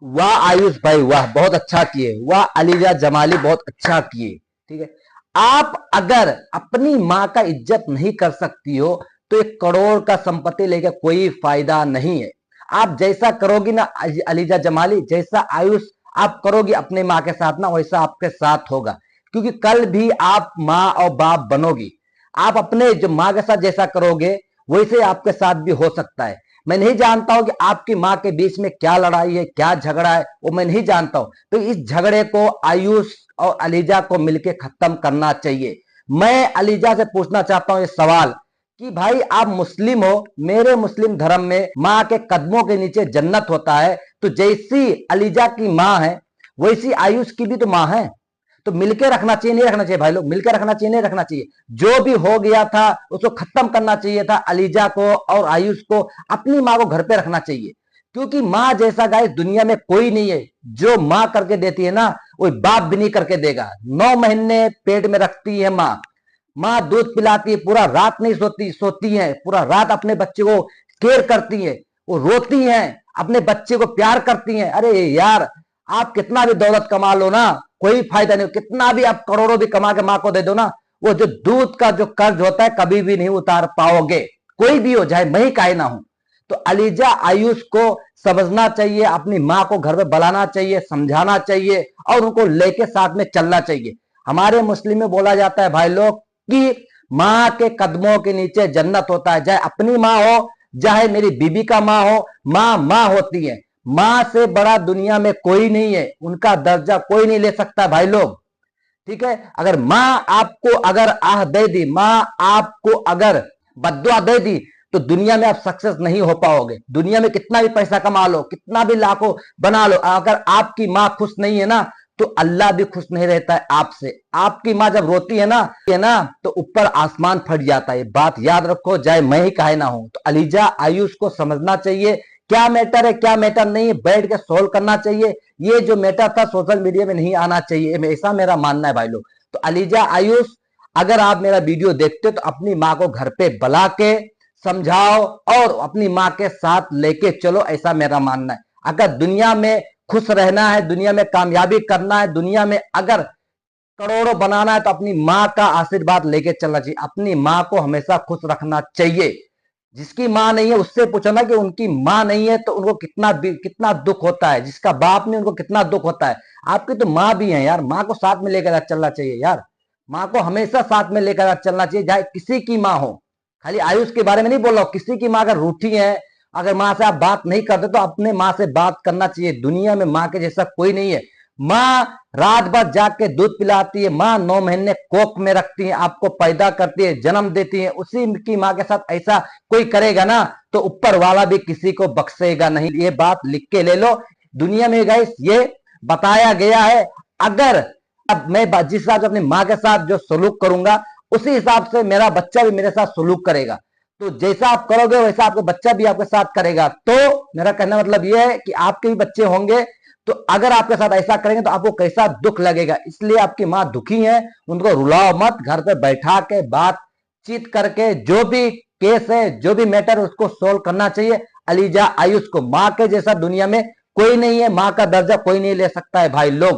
वाह आयुष भाई वाह, बहुत अच्छा किए। वाह अलीजा जमाली, बहुत अच्छा किए। ठीक है, आप अगर अपनी माँ का इज्जत नहीं कर सकती हो तो 1 करोड़ का संपत्ति लेकर कोई फायदा नहीं है। आप जैसा करोगी ना अलीजा जमाली, जैसा आयुष आप करोगी अपने माँ के साथ ना, वैसा आपके साथ होगा। क्योंकि कल भी आप माँ और बाप बनोगी। आप अपने जो माँ के साथ जैसा करोगे वैसे आपके साथ भी हो सकता है। मैं नहीं जानता हूं कि आपकी माँ के बीच में क्या लड़ाई है, क्या झगड़ा है, वो मैं नहीं जानता हूं। तो इस झगड़े को आयुष और अलीजा को मिलकर खत्म करना चाहिए। मैं अलीजा से पूछना चाहता हूं ये सवाल कि भाई आप मुस्लिम हो, मेरे मुस्लिम धर्म में माँ के कदमों के नीचे जन्नत होता है। तो जैसी अलीजा की माँ है वैसी आयुष की भी तो माँ है। तो मिलकर रखना चाहिए, नहीं रखना चाहिए भाई लोग? मिलकर रखना चाहिए, नहीं रखना चाहिए? जो भी हो गया था उसको खत्म करना चाहिए था। अलीजा को और आयुष को अपनी माँ को घर पे रखना चाहिए। क्योंकि माँ जैसा गाइस दुनिया में कोई नहीं है। जो माँ करके देती है ना, वो बाप भी नहीं करके देगा। 9 महीने पेट में रखती है माँ। माँ दूध पिलाती है, पूरा रात नहीं सोती, सोती है पूरा रात, अपने बच्चे को केयर करती है, वो रोती हैं, अपने बच्चे को प्यार करती हैं। अरे यार, आप कितना भी दौलत कमा लो ना, कोई फायदा नहीं। कितना भी आप करोड़ों भी कमा के माँ को दे दो ना, वो जो दूध का जो कर्ज होता है कभी भी नहीं उतार पाओगे। कोई भी हो, चाहे मैं ही काहे ना हूं। तो अलीजा आयुष को समझना चाहिए, अपनी माँ को घर में बुलाना चाहिए, समझाना चाहिए और उनको लेके साथ में चलना चाहिए। हमारे मुस्लिम में बोला जाता है भाई लोग कि माँ के कदमों के नीचे जन्नत होता है। चाहे अपनी माँ हो, चाहे मेरी बीबी का माँ हो, माँ माँ होती है। माँ से बड़ा दुनिया में कोई नहीं है, उनका दर्जा कोई नहीं ले सकता भाई लोग। ठीक है, अगर माँ आपको अगर आह दे दी, माँ आपको अगर बद्दुआ दे दी, तो दुनिया में आप सक्सेस नहीं हो पाओगे। दुनिया में कितना भी पैसा कमा लो, कितना भी लाखों बना लो, अगर आपकी माँ खुश नहीं है ना, तो अल्लाह भी खुश नहीं रहता है आपसे। आपकी माँ जब रोती है ना, तो ऊपर आसमान फट जाता है। बात याद रखो, चाहे मैं ही काहे ना हूं। तो अलीजा आयुष को समझना चाहिए क्या मैटर है, क्या मैटर नहीं है, बैठ के सोल्व करना चाहिए। ये जो मैटर था सोशल मीडिया में नहीं आना चाहिए, ऐसा मेरा मानना है भाई लोग। तो अलीजा आयुष, अगर आप मेरा वीडियो देखते हो तो अपनी माँ को घर पे बुला के समझाओ और अपनी माँ के साथ लेके चलो, ऐसा मेरा मानना है। अगर दुनिया में खुश रहना है, दुनिया में कामयाबी करना है, दुनिया में अगर करोड़ों बनाना है, तो अपनी माँ का आशीर्वाद लेके चलना चाहिए। अपनी माँ को हमेशा खुश रखना चाहिए। जिसकी माँ नहीं है उससे पूछो ना कि उनकी माँ नहीं है तो उनको कितना दुख होता है। जिसका बाप नहीं, उनको कितना दुख होता है। आपकी तो माँ भी है यार, माँ को साथ में लेकर चलना चाहिए यार। माँ को हमेशा साथ में लेकर चलना चाहिए, चाहे किसी की माँ हो। खाली आयुष के बारे में नहीं बोल रहा हूं, किसी की माँ अगर रूठी है, अगर माँ से आप बात नहीं करते, तो अपने माँ से बात करना चाहिए। दुनिया में माँ के जैसा कोई नहीं है। माँ रात भर जाग के दूध पिलाती है, माँ 9 महीने कोख में रखती है, आपको पैदा करती है, जन्म देती है। उसी की माँ के साथ ऐसा कोई करेगा ना, तो ऊपर वाला भी किसी को बख्शेगा नहीं। ये बात लिख के ले लो। दुनिया में गाइस ये बताया गया है, अगर अब मैं जिस हिसाब से अपनी माँ के साथ जो सलूक करूंगा, उसी हिसाब से मेरा बच्चा भी मेरे साथ सलूक करेगा। तो जैसा आप करोगे वैसा आपका बच्चा भी आपके साथ करेगा। तो मेरा कहना मतलब यह है कि आपके भी बच्चे होंगे, तो अगर आपके साथ ऐसा करेंगे तो आपको कैसा दुख लगेगा। इसलिए आपकी माँ दुखी है, उनको रुलाओ मत, घर पे बैठा के बातचीत करके जो भी केस है, जो भी मैटर है, उसको सोल्व करना चाहिए। अलीजा आयुष को माँ के जैसा दुनिया में कोई नहीं है, माँ का दर्जा कोई नहीं ले सकता है भाई लोग।